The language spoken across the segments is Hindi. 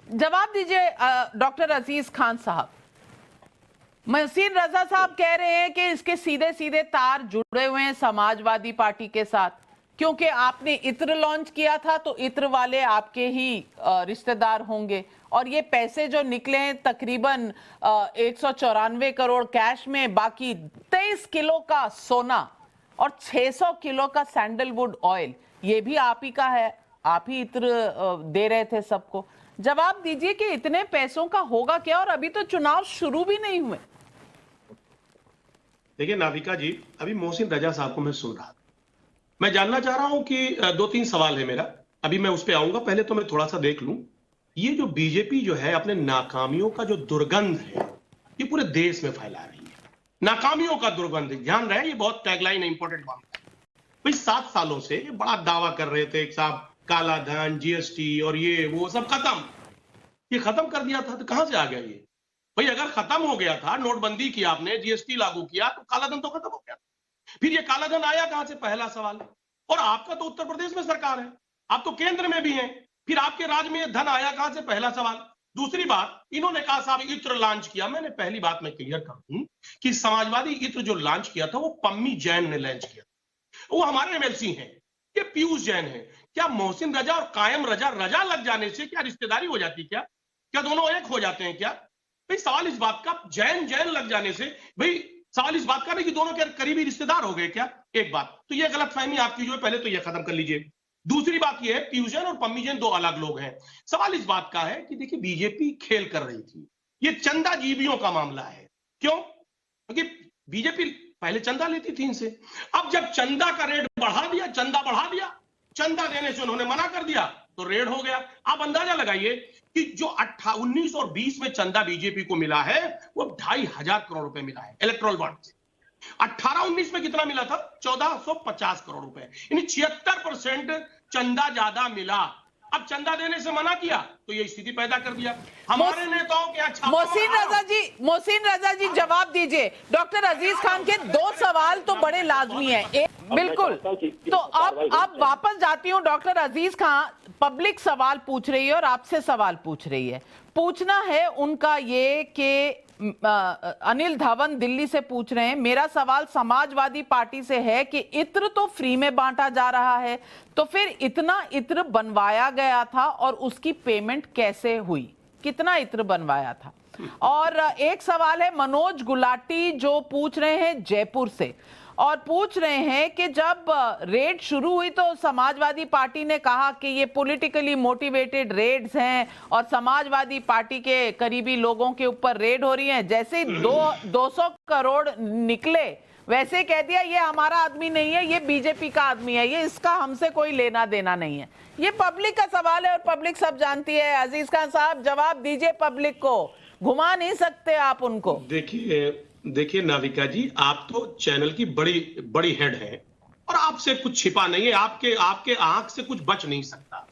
जवाब दीजिए डॉक्टर अजीज खान साहब। मोहसिन रजा साहब कह रहे हैं कि इसके सीधे सीधे तार जुड़े हुए हैं समाजवादी पार्टी के साथ, क्योंकि आपने इत्र लॉन्च किया था तो इत्र वाले आपके ही रिश्तेदार होंगे, और ये पैसे जो निकले हैं तकरीबन 194 करोड़ कैश में, बाकी 23 किलो का सोना और 600 किलो का सैंडलवुड ऑयल, ये भी आप ही का है, आप ही इत्र दे रहे थे सबको। जवाब दीजिए कि इतने पैसों का होगा क्या, और अभी तो चुनाव शुरू भी नहीं हुए। देखिए नाविका जी, अभी मोहसिन रजा साहब को मैं सुन रहा था, मैं जानना चाह रहा हूं कि 2-3 सवाल है मेरा, अभी मैं उस पर आऊंगा, पहले तो मैं थोड़ा सा देख लूं। ये जो बीजेपी जो है अपने नाकामियों का जो दुर्गंध है ये पूरे देश में फैला रही है। नाकामियों का दुर्गंध, ध्यान रहे, ये बहुत टैगलाइन है, इंपॉर्टेंट बात है भाई। 7 सालों से ये बड़ा दावा कर रहे थे साहब, काला धन, जीएसटी और ये वो सब खत्म, ये खत्म कर दिया था, तो कहां से आ गया ये भाई? अगर खत्म हो गया था, नोटबंदी की आपने, जीएसटी लागू किया, तो काला धन तो खत्म हो गया। फिर ये काला धन आया कहां से, पहला सवाल। और आपका तो उत्तर प्रदेश में सरकार है, आप तो केंद्र में भी हैं, फिर आपके राज्य में धन आया कहां से, पहला सवाल। दूसरी बात, इन्होंने कहा साहब इत्र लॉन्च किया, मैंने पहली बात मैं क्लियर कर दूं कि समाजवादी इत्र जो लॉन्च किया था वो पम्मी जैन ने लॉन्च किया, वो हमारे एमएलसी हैं, ये पीयूष जैन है। क्या मोहसिन रजा और कायम रजा, रजा लग जाने से क्या रिश्तेदारी हो जाती, क्या दोनों एक हो जाते हैं क्या भाई? सवाल इस बात का, जैन जैन लग जाने से भाई सवाल इस बात का नहीं कि दोनों के करीबी रिश्तेदार हो गए क्या? एक बात तो ये गलतफहमी आपकी जो है, पहले तो ये खत्म कर लीजिए। दूसरी बात ये है, पीयूष जैन और पम्मी जैन 2 अलग लोग हैं। सवाल इस बात का है कि देखिए बीजेपी खेल कर रही थी, ये चंदा जीबियों का मामला है। क्यों? क्योंकि बीजेपी पहले चंदा लेती थी इनसे, अब जब चंदा का रेट बढ़ा दिया, चंदा बढ़ा दिया, चंदा देने से उन्होंने मना कर दिया तो रेड हो गया। आप अंदाजा लगाइए कि जो 19 और 20 में चंदा बीजेपी को मिला है वो 2,500 करोड़ रुपए मिला है इलेक्ट्रोल बॉन्ड से। 18-19 में कितना मिला था? 1,450 करोड़ रुपए, यानी 76% चंदा ज्यादा मिला। अब चंदा देने से मना किया तो ये स्थिति पैदा कर दिया हमारे नेताओं के। अच्छा मोहसिन रजा जी जवाब दीजिए। डॉक्टर अजीज खान के 2 सवाल तो बड़े लाजमी हैं। बिल्कुल, तो अब वापस जाती हूँ। डॉक्टर अजीज खान पब्लिक सवाल पूछ रही है और आपसे सवाल पूछ रही है। पूछना है उनका ये कि अनिल धवन दिल्ली से पूछ रहे हैं, मेरा सवाल समाजवादी पार्टी से है कि इत्र तो फ्री में बांटा जा रहा है, तो फिर इतना इत्र बनवाया गया था और उसकी पेमेंट कैसे हुई, कितना इत्र बनवाया था? और एक सवाल है मनोज गुलाटी जो पूछ रहे हैं जयपुर से, और पूछ रहे हैं कि जब रेड शुरू हुई तो समाजवादी पार्टी ने कहा कि ये पॉलिटिकली मोटिवेटेड रेड्स हैं और समाजवादी पार्टी के करीबी लोगों के ऊपर रेड हो रही है। जैसे 200 करोड़ निकले वैसे कह दिया ये हमारा आदमी नहीं है, ये बीजेपी का आदमी है, ये इसका हमसे कोई लेना देना नहीं है। ये पब्लिक का सवाल है और पब्लिक सब जानती है। अजीज खान साहब जवाब दीजिए, पब्लिक को घुमा नहीं सकते आप उनको। देखिए नाविका जी, आप तो चैनल की बड़ी हेड है और आपसे कुछ छिपा नहीं है, आपके आंख से कुछ बच नहीं सकता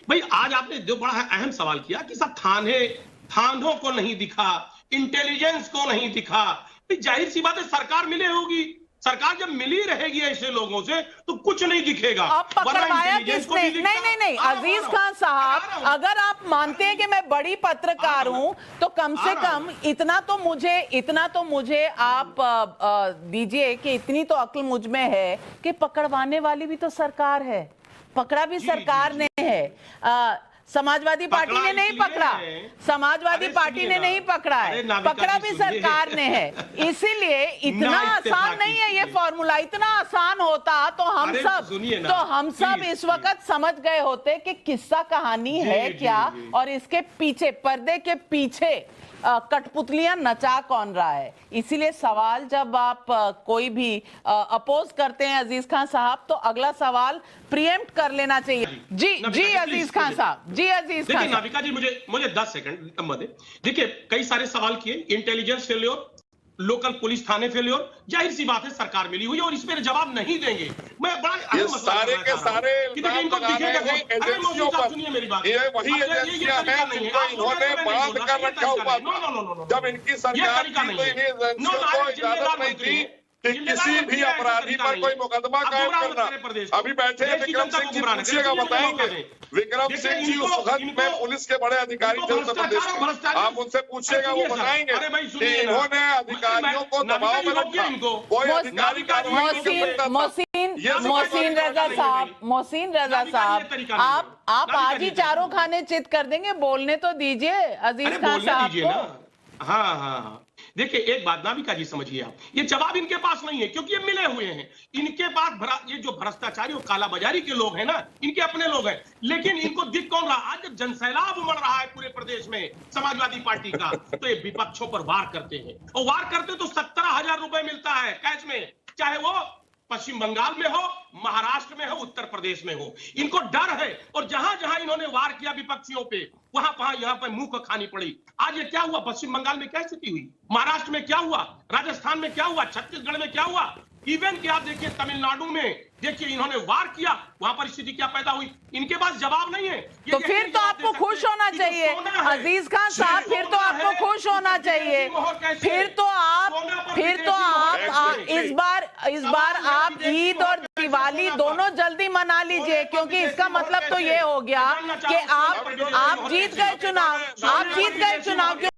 भाई। आज आपने जो बड़ा अहम सवाल किया कि सब थानों को नहीं दिखा, इंटेलिजेंस को नहीं दिखा, जाहिर सी बात है सरकार मिले होगी, सरकार जब मिली रहेगी ऐसे लोगों से तो कुछ नहीं दिखेगा। अब पकड़वाया किसने? नहीं अजीज खान साहब, अगर आप मानते हैं कि मैं बड़ी पत्रकार हूं तो कम से कम इतना तो मुझे आप दीजिए कि इतनी तो अक्ल मुझ में है कि पकड़वाने वाली भी तो सरकार है, पकड़ा भी सरकार ने है। समाजवादी पार्टी ने नहीं पकड़ा, समाजवादी पार्टी ने नहीं पकड़ा है, पकड़ा भी सरकार ने है। इसीलिए इतना आसान नहीं है ये फॉर्मूला। इतना आसान होता तो हम सब इस वक्त समझ गए होते कि किस्सा कहानी है क्या और इसके पीछे, पर्दे के पीछे कठपुतलियां नचा कौन रहा है। इसीलिए सवाल जब आप कोई भी अपोज करते हैं अजीज खान साहब तो अगला सवाल प्रीएम्प्ट कर लेना चाहिए। जी अजीज खान साहब, जी अजीज खान। देखिए नाविका जी, मुझे 10 सेकंड कम दे। देखिए कई सारे सवाल किए, इंटेलिजेंस फेल्योर, लोकल पुलिस थाने फेल्योर, जाहिर सी बात है सरकार मिली हुई है और इस पर जवाब नहीं देंगे। मैं बड़ा सारे के सारे इनको दिखेगा, सुनिए मेरी बात, ये वही एजेंसियां हैं जिनको इन्होंने बंद कर रखा हुआ था। जब इनकी सरकार थी तो इन्हें एजेंसियों को इजाजत नहीं थी कि किसी भी अपराधी पर कोई मुकदमा कायम करना। अभी बैठे हैं विक्रम सिंह जी, पूछिएगा बताएंगे। विक्रम सिंह जी उस वक्त में पुलिस के बड़े अधिकारी थे उत्तर प्रदेश में, आप उनसे पूछिएगा वो बताएंगे कि इन्होंने अधिकारियों को दबाव में रखा, कोई अधिकारी कार्रवाई नहीं कर सकता था। मोहसिन रजा साहब, आप आज ही चारों खाने चित कर देंगे, बोलने तो दीजिए अजीज खान साहब को। हाँ, देखिए एक बात नाविका जी समझिए आप, ये जवाब इनके पास नहीं है क्योंकि ये मिले हुए हैं। इनके पास ये जो भ्रष्टाचारी और कालाबाजारी के लोग हैं ना, इनके अपने लोग हैं, लेकिन इनको दिख कौन रहा? आज जब जनसैलाब उमड़ रहा है पूरे प्रदेश में समाजवादी पार्टी का, तो ये विपक्षों पर वार करते हैं, और वार करते तो 17,000 रुपए मिलता है कैश में, चाहे वो पश्चिम बंगाल में हो, महाराष्ट्र में हो, उत्तर प्रदेश में हो। इनको डर है, और जहां जहां इन्होंने वार किया विपक्षियों पे, वहां यहाँ पे मुंह को खानी पड़ी। आज ये क्या हुआ? पश्चिम बंगाल में क्या स्थिति हुई, महाराष्ट्र में क्या हुआ, राजस्थान में क्या हुआ, छत्तीसगढ़ में क्या हुआ, इवन कि आप देखिए तमिलनाडु में देखिए इन्होंने वार किया, वहां पर स्थिति क्या पैदा हुई। इनके पास जवाब नहीं है। तो फिर तो आपको खुश होना चाहिए अजीज खान साहब, फिर तो आपको खुश होना चाहिए। फिर तो आप इस बार आप ईद और दिवाली दोनों जल्दी मना लीजिए, क्योंकि इसका मतलब तो ये हो गया कि आप जीत गए चुनाव।